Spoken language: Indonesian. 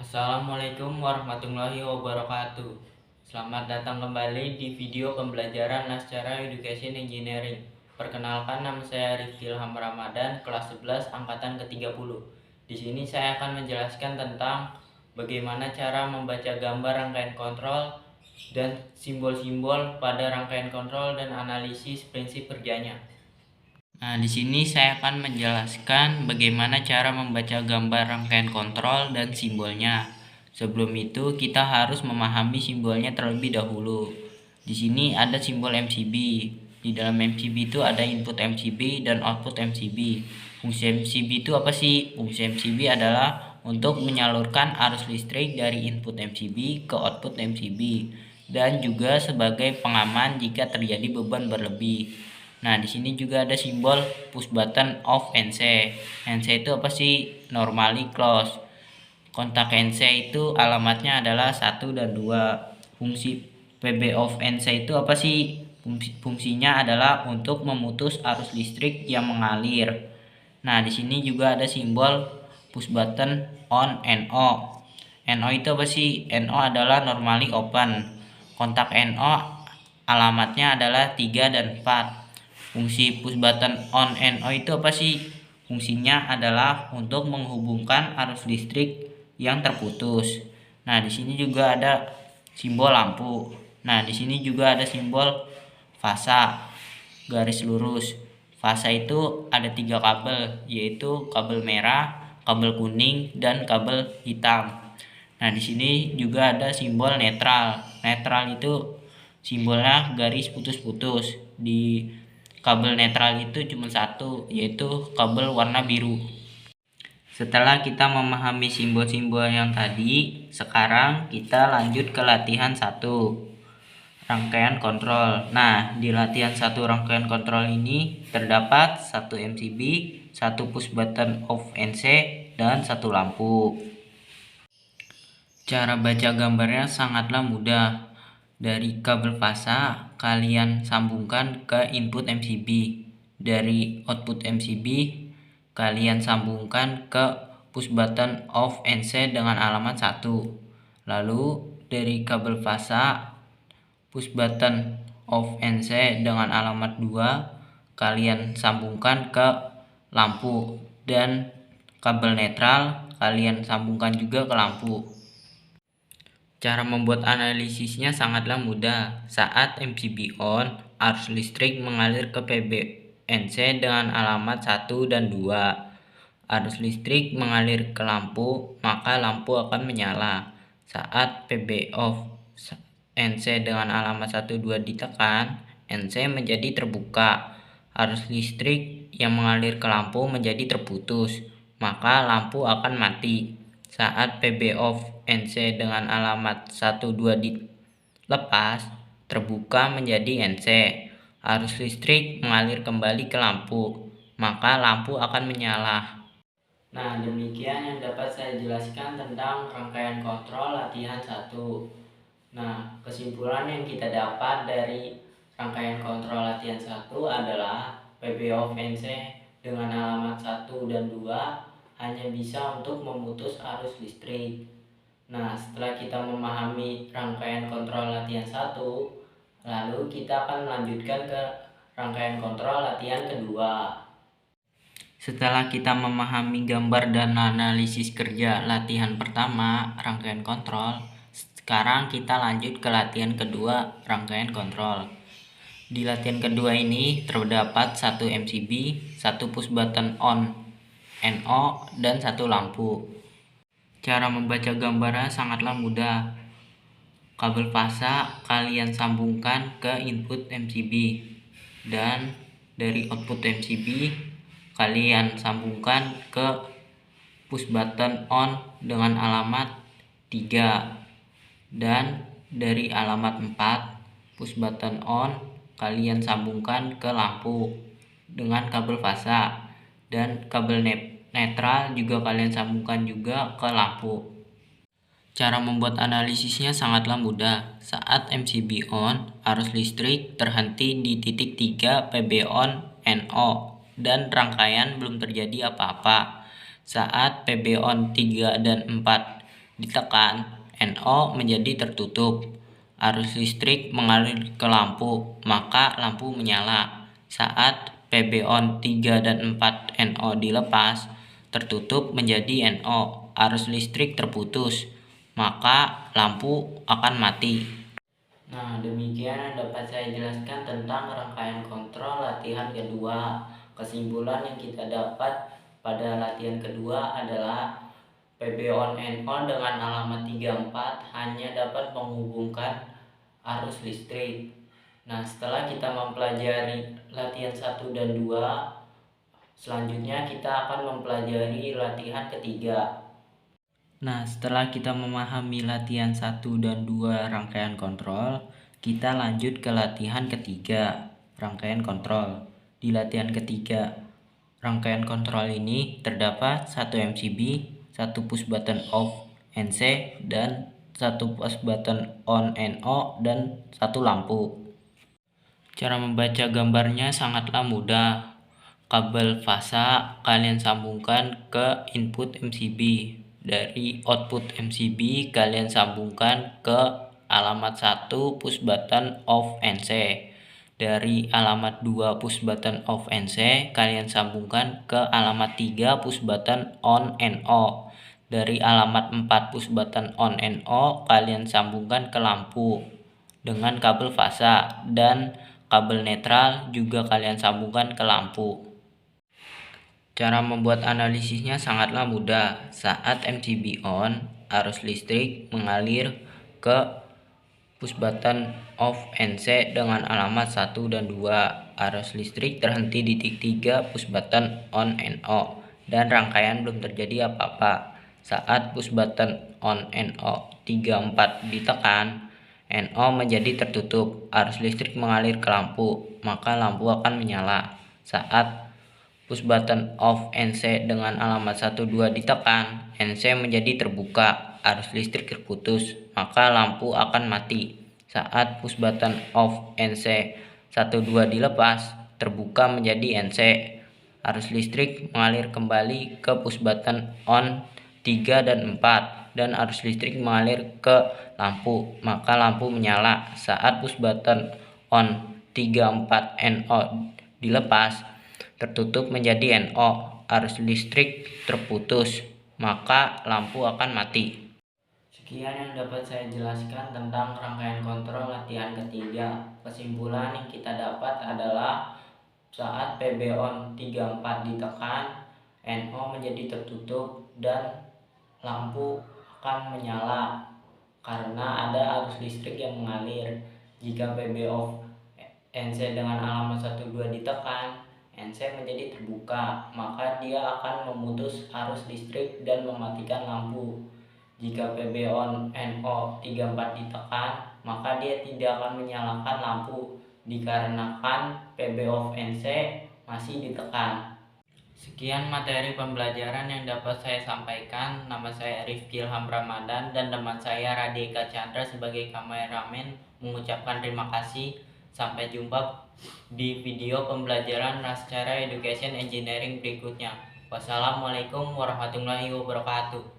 Assalamualaikum warahmatullahi wabarakatuh. Selamat datang kembali di video pembelajaran Nascara Education Engineering. Perkenalkan, nama saya Rifki Ilham Ramadan, kelas 11 angkatan ke-30. Di sini saya akan menjelaskan tentang bagaimana cara membaca gambar rangkaian kontrol dan simbol-simbol pada rangkaian kontrol dan analisis prinsip kerjanya. Nah, di sini saya akan menjelaskan bagaimana cara membaca gambar rangkaian kontrol dan simbolnya. Sebelum itu, kita harus memahami simbolnya terlebih dahulu. Di sini ada simbol MCB. Di dalam MCB itu ada input MCB dan output MCB. Fungsi MCB itu apa sih? Fungsi MCB adalah untuk menyalurkan arus listrik dari input MCB ke output MCB dan juga sebagai pengaman jika terjadi beban berlebih. Nah, di sini juga ada simbol push button off NC. NC itu apa sih? Normally close. Kontak NC itu alamatnya adalah 1 dan 2. Fungsi PB off NC itu apa sih? Fungsinya adalah untuk memutus arus listrik yang mengalir. Nah, di sini juga ada simbol push button on NO. NO itu apa sih? NO adalah normally open. Kontak NO alamatnya adalah 3 dan 4. Fungsi push button on NO itu apa sih? Fungsinya adalah untuk menghubungkan arus listrik yang terputus. Nah, di sini juga ada simbol lampu. Nah, di sini juga ada simbol fasa, garis lurus. Fasa itu ada 3 kabel, yaitu kabel merah, kabel kuning, dan kabel hitam. Nah, di sini juga ada simbol netral. Netral itu simbolnya garis putus-putus. Di kabel netral itu cuma satu, yaitu kabel warna biru. Setelah kita memahami simbol-simbol yang tadi, sekarang kita lanjut ke latihan 1, rangkaian kontrol. Nah, di latihan 1 rangkaian kontrol ini terdapat 1 MCB, 1 push button off NC, dan 1 lampu. Cara baca gambarnya sangatlah mudah. Dari kabel fasa, kalian sambungkan ke input MCB. Dari output MCB, kalian sambungkan ke push button off NC dengan alamat 1. Lalu, dari kabel fasa, push button off NC dengan alamat 2, kalian sambungkan ke lampu. Dan kabel netral, kalian sambungkan juga ke lampu. Cara membuat analisisnya sangatlah mudah. Saat MCB on, arus listrik mengalir ke PBNC dengan alamat 1 dan 2. Arus listrik mengalir ke lampu, maka lampu akan menyala. Saat PB off NC dengan alamat 1 2 ditekan, NC menjadi terbuka. Arus listrik yang mengalir ke lampu menjadi terputus, maka lampu akan mati. Saat PB off NC dengan alamat 1 2 dilepas, terbuka menjadi NC. Arus listrik mengalir kembali ke lampu, maka lampu akan menyala. Nah, demikian yang dapat saya jelaskan tentang rangkaian kontrol latihan 1. Nah, kesimpulan yang kita dapat dari rangkaian kontrol latihan 1 adalah PB off NC dengan alamat 1 dan 2 hanya bisa untuk memutus arus listrik. Nah, setelah kita memahami rangkaian kontrol latihan 1, lalu kita akan melanjutkan ke rangkaian kontrol latihan kedua. Setelah kita memahami gambar dan analisis kerja latihan pertama, rangkaian kontrol, sekarang kita lanjut ke latihan kedua, rangkaian kontrol. Di latihan kedua ini terdapat 1 MCB, 1 push button on NO, dan 1 lampu. Cara membaca gambarnya sangatlah mudah. Kabel fasa kalian sambungkan ke input MCB, dan dari output MCB kalian sambungkan ke push button on dengan alamat 3, dan dari alamat 4 push button on kalian sambungkan ke lampu dengan kabel fasa, dan kabel netral juga kalian sambungkan juga ke lampu. Cara membuat analisisnya sangatlah mudah. Saat MCB on, arus listrik terhenti di titik 3 PB on NO dan rangkaian belum terjadi apa-apa. Saat PB on 3 dan 4 ditekan, NO menjadi tertutup. Arus listrik mengalir ke lampu, maka lampu menyala. Saat PB on 3 dan 4 NO dilepas, tertutup menjadi NO. Arus listrik terputus, maka lampu akan mati. Nah, demikian yang dapat saya jelaskan tentang rangkaian kontrol latihan kedua. Kesimpulan yang kita dapat pada latihan kedua adalah PB on NO dengan alamat 34 hanya dapat menghubungkan arus listrik. Nah, setelah kita mempelajari latihan 1 dan 2, selanjutnya kita akan mempelajari latihan ketiga. Nah, setelah kita memahami latihan 1 dan 2 rangkaian kontrol, kita lanjut ke latihan ketiga, rangkaian kontrol. Di latihan ketiga, rangkaian kontrol ini terdapat 1 MCB, 1 push button off NC, dan 1 push button on NO, dan 1 lampu. Cara membaca gambarnya sangatlah mudah. Kabel fasa kalian sambungkan ke input MCB. Dari output MCB kalian sambungkan ke alamat 1 push button off NC. Dari alamat 2 push button off NC kalian sambungkan ke alamat 3 push button on NO. Dari alamat 4 push button on NO kalian sambungkan ke lampu dengan kabel fasa, dan kabel netral juga kalian sambungkan ke lampu. Cara membuat analisisnya sangatlah mudah. Saat MCB on, arus listrik mengalir ke push button off NC dengan alamat 1 dan 2. Arus listrik terhenti di titik 3 push button on NO, dan rangkaian belum terjadi apa-apa. Saat push button on NO 34 ditekan, NO menjadi tertutup, arus listrik mengalir ke lampu, maka lampu akan menyala. Saat push button off NC dengan alamat 12 ditekan, NC menjadi terbuka, arus listrik terputus, maka lampu akan mati. Saat push button off NC 12 dilepas, terbuka menjadi NC, arus listrik mengalir kembali ke push button on 3 dan 4, dan arus listrik mengalir ke lampu, maka lampu menyala. Saat push button on 3, 4 NO dilepas, tertutup menjadi NO, arus listrik terputus, maka lampu akan mati. Sekian yang dapat saya jelaskan tentang rangkaian kontrol latihan ketiga. Kesimpulan yang kita dapat adalah saat PB on 34 ditekan, NO menjadi tertutup dan lampu akan menyala karena ada arus listrik yang mengalir. Jika PB off NC dengan alamat 12 ditekan, NC menjadi terbuka, maka dia akan memutus arus listrik dan mematikan lampu. Jika PB on NO 34 ditekan, maka dia tidak akan menyalakan lampu dikarenakan PB off NC masih ditekan. Sekian materi pembelajaran yang dapat saya sampaikan. Nama saya Rifki Ilham Ramadan dan teman saya Radika Chandra sebagai kameramen mengucapkan terima kasih. Sampai jumpa di video pembelajaran Rascara Education Engineering berikutnya. Wassalamualaikum warahmatullahi wabarakatuh.